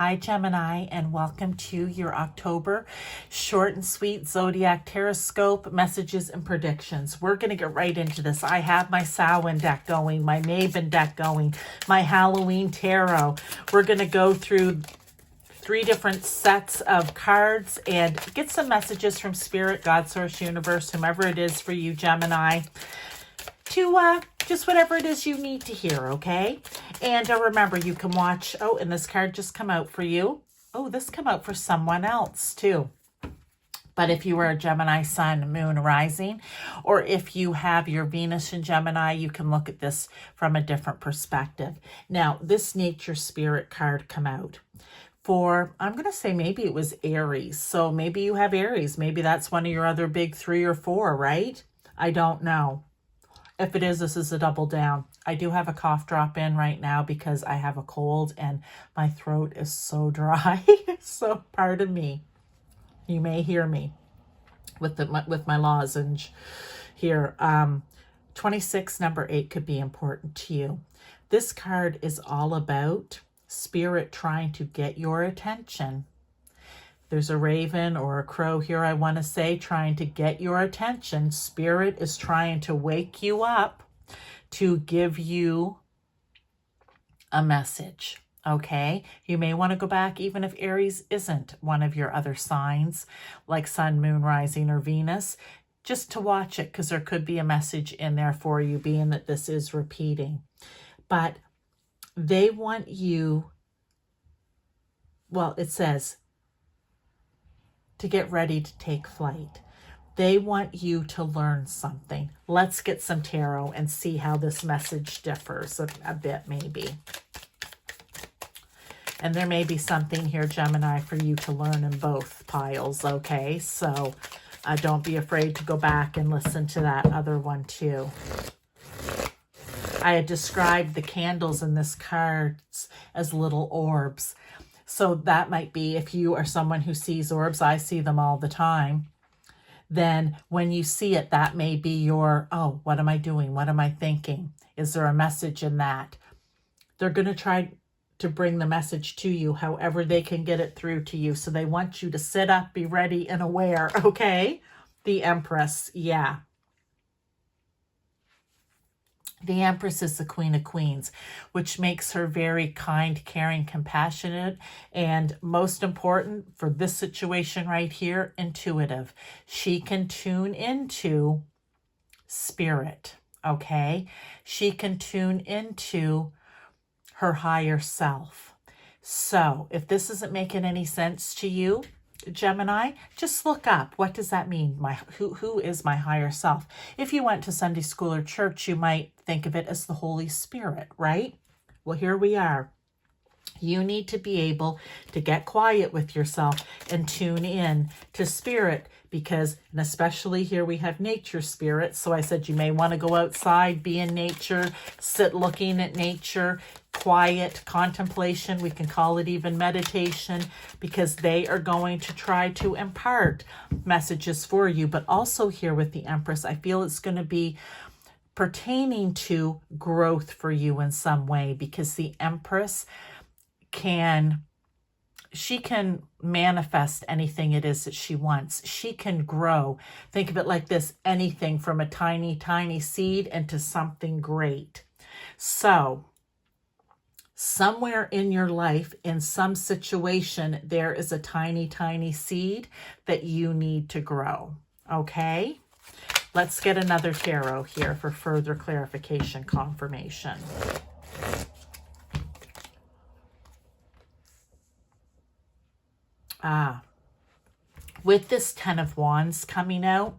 Hi Gemini, and welcome to your October short and sweet Zodiac Tarotscope messages and predictions. We're going to get right into this. I have my Samhain deck going, my Maven deck going, my Halloween tarot. We're going to go through 3 different sets of cards and get some messages from Spirit, God, Source, Universe, whomever it is for you, Gemini, to just whatever it is you need to hear, okay? And remember, you can watch, oh, and this card just come out for you. Oh, this come out for someone else too. But if you are a Gemini sun, moon, rising, or if you have your Venus in Gemini, you can look at this from a different perspective. Now, this nature spirit card come out for, I'm going to say maybe it was Aries. So maybe you have Aries. Maybe that's one of your other big 3 or 4, right? I don't know. If it is, this is a double down. I do have a cough drop in right now because I have a cold and my throat is so dry. So pardon me. You may hear me with my lozenge here. 26, number 8 could be important to you. This card is all about Spirit trying to get your attention. There's a raven or a crow here, I want to say, trying to get your attention. Spirit is trying to wake you up to give you a message, okay? You may want to go back, even if Aries isn't one of your other signs, like Sun, Moon, Rising, or Venus, just to watch it, because there could be a message in there for you, being that this is repeating. But they want you, well, it says, to get ready to take flight. They want you to learn something. Let's get some tarot and see how this message differs a bit, maybe. And there may be something here, Gemini, for you to learn in both piles, okay? So don't be afraid to go back and listen to that other one too. I had described the candles in this cards as little orbs. So that might be, if you are someone who sees orbs, I see them all the time, then when you see it, that may be your, oh, what am I doing? What am I thinking? Is there a message in that? They're going to try to bring the message to you however they can get it through to you. So they want you to sit up, be ready and aware, okay? The Empress, yeah. The Empress is the Queen of Queens, which makes her very kind, caring, compassionate, and most important for this situation right here, intuitive. She can tune into spirit, okay? She can tune into her higher self. So if this isn't making any sense to you, Gemini, just look up. What does that mean? Who is my higher self? If you went to Sunday school or church, you might think of it as the Holy Spirit, right? Well, here we are. You need to be able to get quiet with yourself and tune in to spirit because, and especially here we have nature spirit. So I said you may want to go outside, be in nature, sit looking at nature, quiet contemplation. We can call it even meditation because they are going to try to impart messages for you. But also here with the Empress, I feel it's going to be pertaining to growth for you in some way because the Empress she can manifest anything it is that she wants. She can grow. Think of it like this, anything from a tiny, tiny seed into something great. So somewhere in your life, in some situation, there is a tiny, tiny seed that you need to grow. Okay? Let's get another tarot here for further clarification, confirmation. With this 10 of Wands coming out,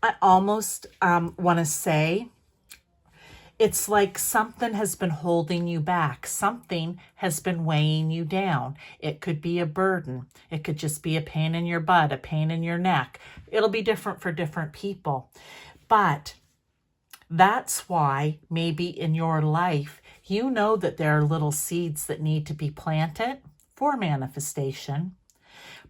I almost want to say it's like something has been holding you back. Something has been weighing you down. It could be a burden. It could just be a pain in your butt, a pain in your neck. It'll be different for different people. But that's why maybe in your life, you know that there are little seeds that need to be planted for manifestation.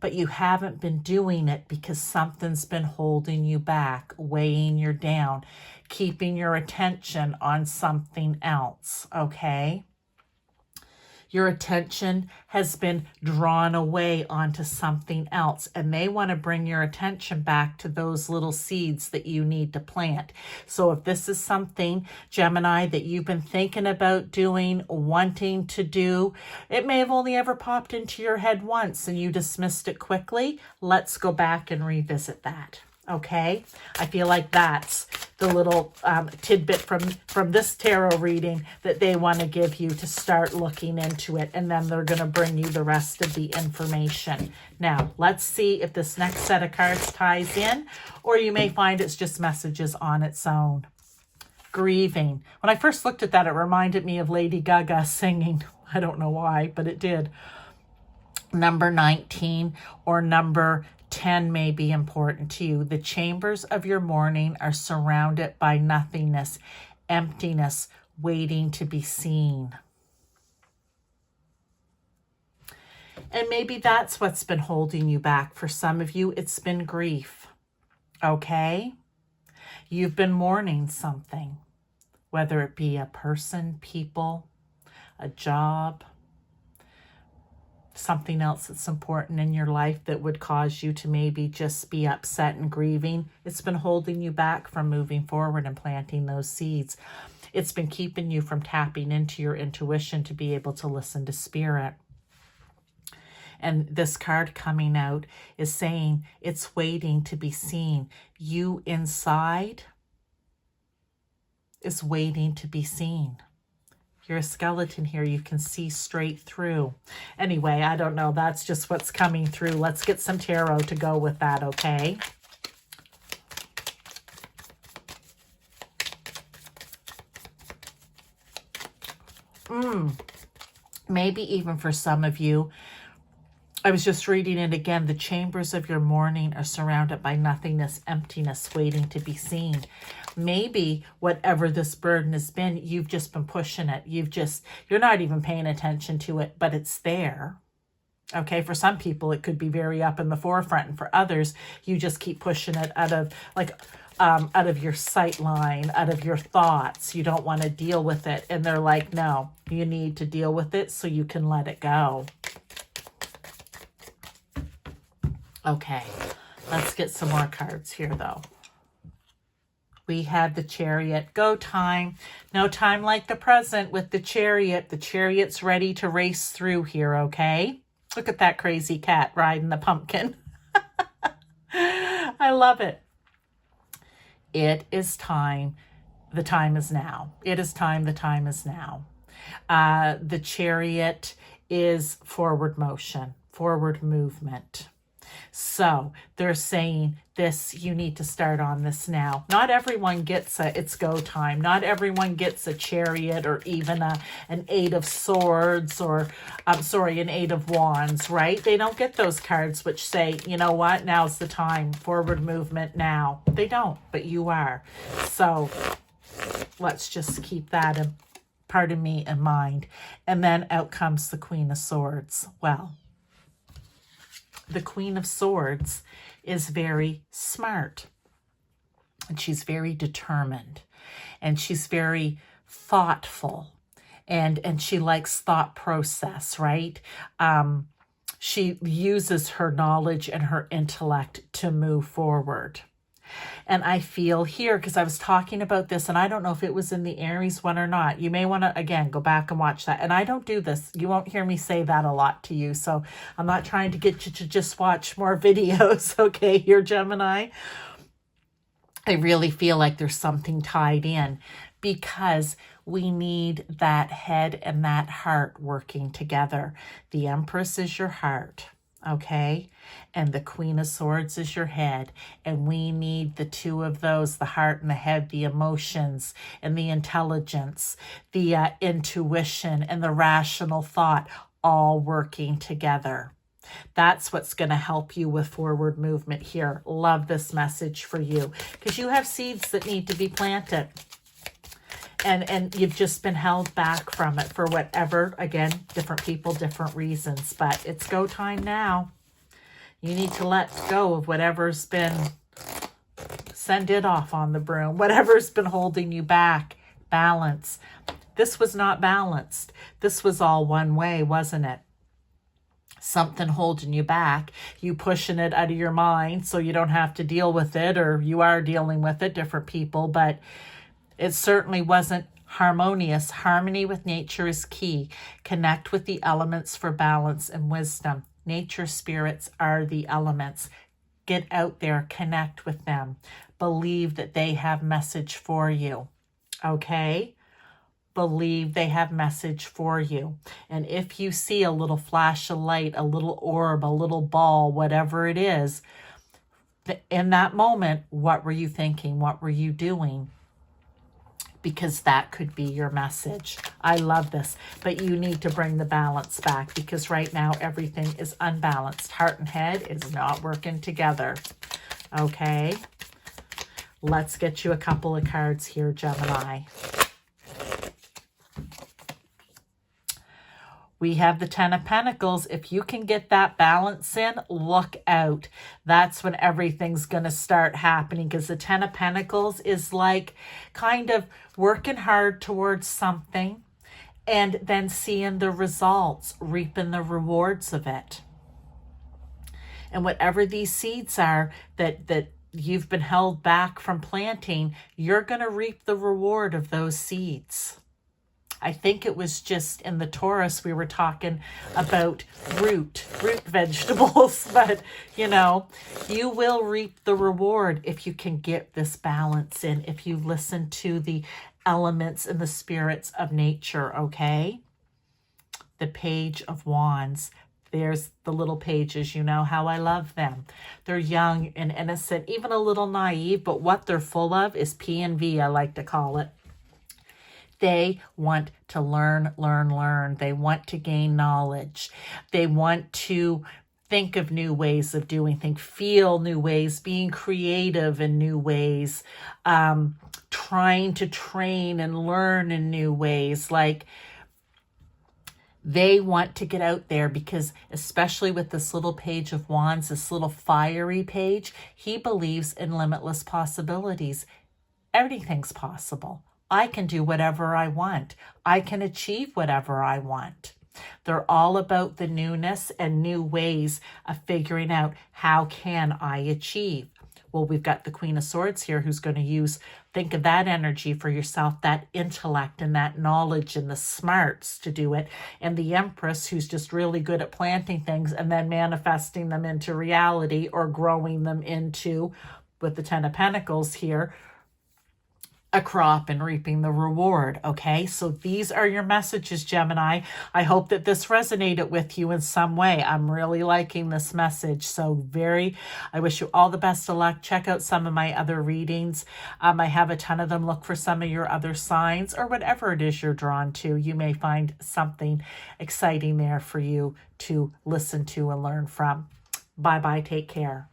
But you haven't been doing it because something's been holding you back, weighing you down, keeping your attention on something else, okay? Your attention has been drawn away onto something else, and they want to bring your attention back to those little seeds that you need to plant. So if this is something, Gemini, that you've been thinking about doing, wanting to do, it may have only ever popped into your head once and you dismissed it quickly. Let's go back and revisit that. Okay, I feel like that's the little tidbit from this tarot reading that they want to give you to start looking into it, and then they're going to bring you the rest of the information. Now, let's see if this next set of cards ties in, or you may find it's just messages on its own. Grieving. When I first looked at that, it reminded me of Lady Gaga singing. I don't know why, but it did. Number 19 or number 10 may be important to you. The chambers of your morning are surrounded by nothingness, emptiness, waiting to be seen. And maybe that's what's been holding you back. For some of you, it's been grief. Okay? You've been mourning something, whether it be a person, people, a job, something else that's important in your life that would cause you to maybe just be upset and grieving. It's been holding you back from moving forward and planting those seeds. It's been keeping you from tapping into your intuition to be able to listen to spirit. And this card coming out is saying it's waiting to be seen. You inside is waiting to be seen. You're a skeleton here. You can see straight through. Anyway, I don't know. That's just what's coming through. Let's get some tarot to go with that, okay? Maybe even for some of you, I was just reading it again. The chambers of your morning are surrounded by nothingness, emptiness, waiting to be seen. Maybe whatever this burden has been, you've just been pushing it. You're not even paying attention to it, but it's there. Okay, for some people, it could be very up in the forefront. And for others, you just keep pushing it out of your sight line, out of your thoughts. You don't want to deal with it. And they're like, no, you need to deal with it so you can let it go. Okay, let's get some more cards here, though. We had the Chariot. Go time. No time like the present with the Chariot. The Chariot's ready to race through here, okay? Look at that crazy cat riding the pumpkin. I love it. It is time. The time is now. It is time. The time is now. The Chariot is forward motion, forward movement. So they're saying this, you need to start on this now. Not everyone gets it's go time. Not everyone gets a Chariot or even an 8 of swords or, an 8 of wands, right? They don't get those cards which say, you know what, now's the time, forward movement now. They don't, but you are. So let's just keep that, pardon me, in mind. And then out comes the Queen of Swords. Well, the Queen of Swords is very smart, and she's very determined, and she's very thoughtful, and she likes thought process, right? She uses her knowledge and her intellect to move forward. And I feel here, because I was talking about this, and I don't know if it was in the Aries one or not. You may want to, again, go back and watch that. And I don't do this. You won't hear me say that a lot to you. So I'm not trying to get you to just watch more videos, okay, here, Gemini. I really feel like there's something tied in, because we need that head and that heart working together. The Empress is your heart. Okay, and the Queen of Swords is your head, and we need the two of those, the heart and the head, the emotions and the intelligence, the intuition and the rational thought, all working together. That's what's going to help you with forward movement here. Love this message for you, because you have seeds that need to be planted. And you've just been held back from it for whatever, again, different people, different reasons. But it's go time now. You need to let go of whatever's been, send it off on the broom. Whatever's been holding you back. Balance. This was not balanced. This was all one way, wasn't it? Something holding you back, you pushing it out of your mind so you don't have to deal with it, or you are dealing with it, different people, but it certainly wasn't harmonious. Harmony with nature is key. Connect with the elements for balance and wisdom. Nature spirits are the elements. Get out there, connect with them. Believe that they have message for you, okay? Believe they have message for you. And if you see a little flash of light, a little orb, a little ball, whatever it is, in that moment, what were you thinking? What were you doing? Because that could be your message. I love this, but you need to bring the balance back, because right now everything is unbalanced. Heart and head is not working together, okay? Let's get you a couple of cards here, Gemini. We have the Ten of Pentacles. If you can get that balance in, look out. That's when everything's going to start happening, because the Ten of Pentacles is like kind of working hard towards something and then seeing the results, reaping the rewards of it. And whatever these seeds are that you've been held back from planting, you're going to reap the reward of those seeds. I think it was just in the Taurus we were talking about root vegetables, but you know, you will reap the reward if you can get this balance in, if you listen to the elements and the spirits of nature, okay? The Page of Wands. There's the little pages, you know how I love them. They're young and innocent, even a little naive, but what they're full of is P&V, I like to call it. They want to learn. They want to gain knowledge. They want to think of new ways of doing things, feel new ways, being creative in new ways, trying to train and learn in new ways. Like, they want to get out there, because especially with this little Page of Wands, this little fiery page, he believes in limitless possibilities. Everything's possible. I can do whatever I want. I can achieve whatever I want. They're all about the newness and new ways of figuring out, how can I achieve? Well, we've got the Queen of Swords here, who's going to think of that energy for yourself, that intellect and that knowledge and the smarts to do it. And the Empress, who's just really good at planting things and then manifesting them into reality, or growing them into, with the Ten of Pentacles here, a crop and reaping the reward. Okay, so these are your messages, Gemini. I hope that this resonated with you in some way. I'm really liking this message. So I wish you all the best of luck. Check out some of my other readings. I have a ton of them. Look for some of your other signs, or whatever it is you're drawn to. You may find something exciting there for you to listen to and learn from. Bye-bye. Take care.